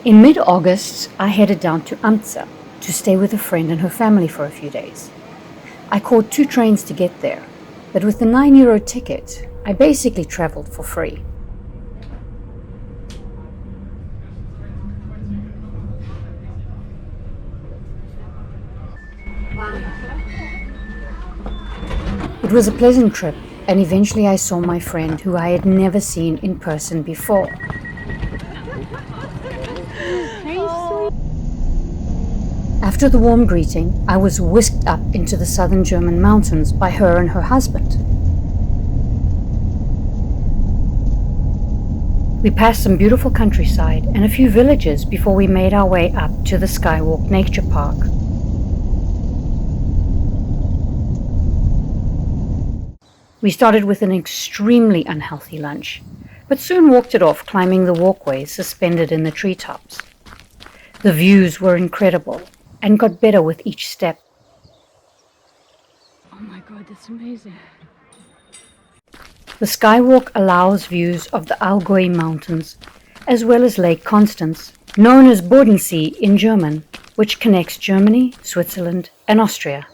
In mid-August, I headed down to Amtzell to stay with a friend and her family for a few days. I caught 2 trains to get there, but with the €9 ticket, I basically traveled for free. It was a pleasant trip, and eventually I saw my friend who I had never seen in person before. After the warm greeting, I was whisked up into the southern German mountains by her and her husband. We passed some beautiful countryside and a few villages before we made our way up to the Skywalk Nature Park. We started with an extremely unhealthy lunch, but soon walked it off climbing the walkways suspended in the treetops. The views were incredible and got better with each step. Oh my god, that's amazing. The skywalk allows views of the Allgäu mountains, as well as Lake Constance, known as Bodensee in German, which connects Germany, Switzerland, and Austria.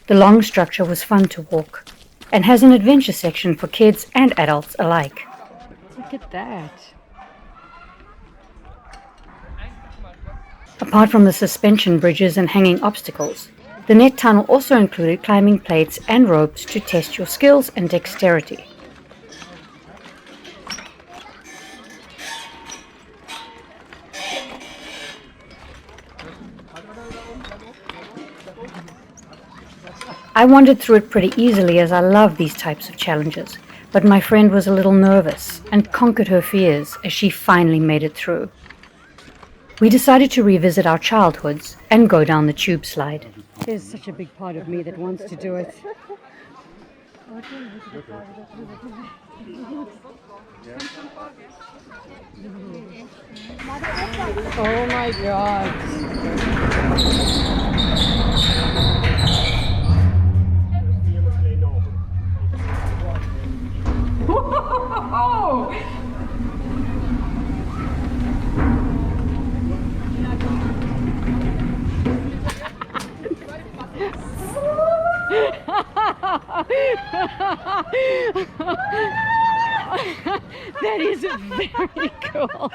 The long structure was fun to walk, and has an adventure section for kids and adults alike. Look at that. Apart from the suspension bridges and hanging obstacles, the net tunnel also included climbing plates and ropes to test your skills and dexterity. I wandered through it pretty easily as I love these types of challenges, but my friend was a little nervous and conquered her fears as she finally made it through. We decided to revisit our childhoods and go down the tube slide. There's such a big part of me that wants to do it. Oh my god. That is very cool.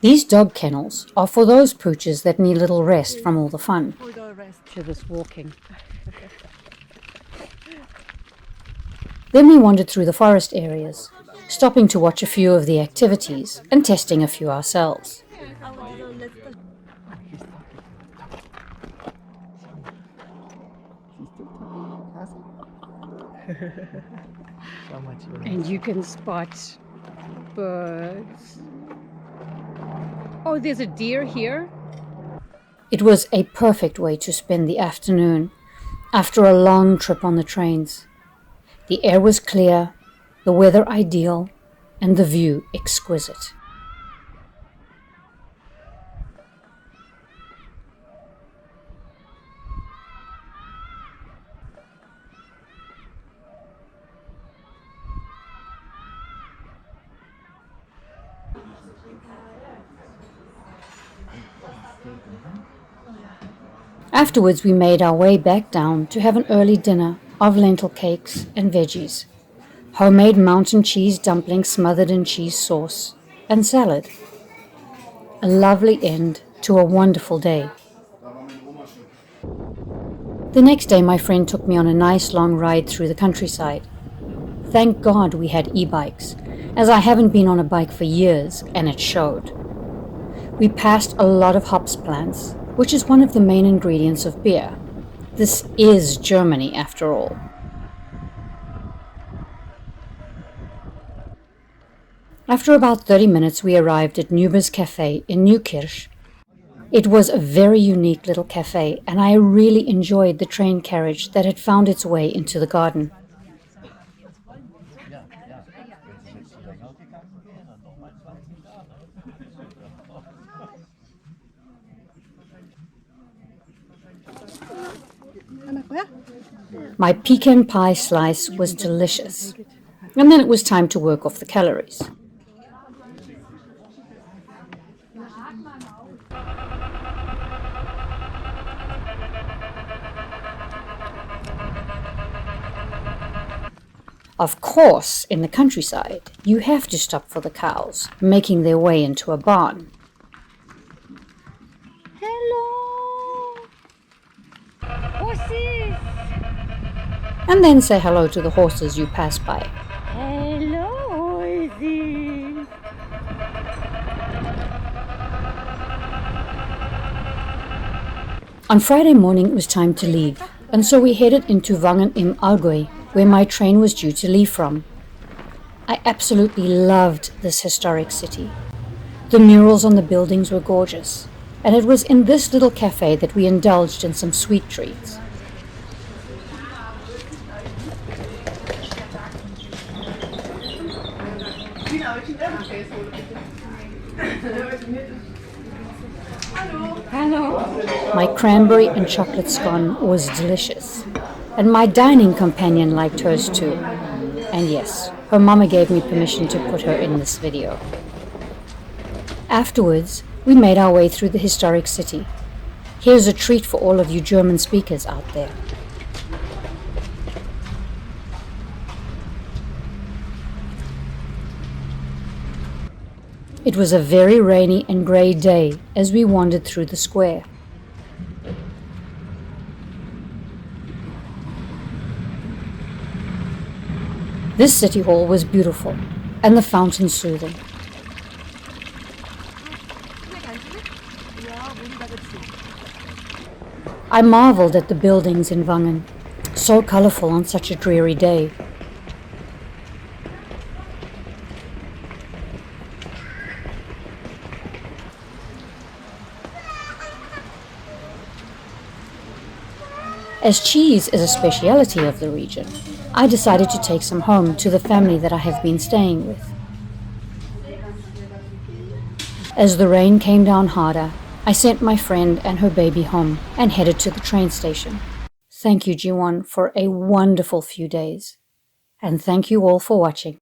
These dog kennels are for those pooches that need a little rest from all the fun. To this walking. Then we wandered through the forest areas, stopping to watch a few of the activities and testing a few ourselves. And you can spot birds. Oh, there's a deer here. It was a perfect way to spend the afternoon after a long trip on the trains. The air was clear, the weather ideal, and the view exquisite. Afterwards, we made our way back down to have an early dinner of lentil cakes and veggies, homemade mountain cheese dumplings smothered in cheese sauce, and salad. A lovely end to a wonderful day. The next day, my friend took me on a nice long ride through the countryside. Thank God we had e-bikes, as I haven't been on a bike for years, and it showed. We passed a lot of hops plants, which is one of the main ingredients of beer. This is Germany, after all. After about 30 minutes, we arrived at Nüber's Cafe in Newkirch. It was a very unique little cafe, and I really enjoyed the train carriage that had found its way into the garden. My pecan pie slice was delicious. And then it was time to work off the calories. Of course, in the countryside, you have to stop for the cows, making their way into a barn. Hello! Horses! And then say hello to the horses you pass by. Hello, horses! On Friday morning, it was time to leave, and so we headed into Wangen im Allgäu, where my train was due to leave from. I absolutely loved this historic city. The murals on the buildings were gorgeous, and it was in this little cafe that we indulged in some sweet treats. Hello! My cranberry and chocolate scone was delicious, and my dining companion liked hers too. And yes, her mama gave me permission to put her in this video. Afterwards, we made our way through the historic city. Here's a treat for all of you German speakers out there. It was a very rainy and grey day as we wandered through the square. This city hall was beautiful, and the fountain soothing. I marveled at the buildings in Wangen, so colorful on such a dreary day. As cheese is a speciality of the region, I decided to take some home to the family that I have been staying with. As the rain came down harder, I sent my friend and her baby home and headed to the train station. Thank you, Jiwon, for a wonderful few days. And thank you all for watching.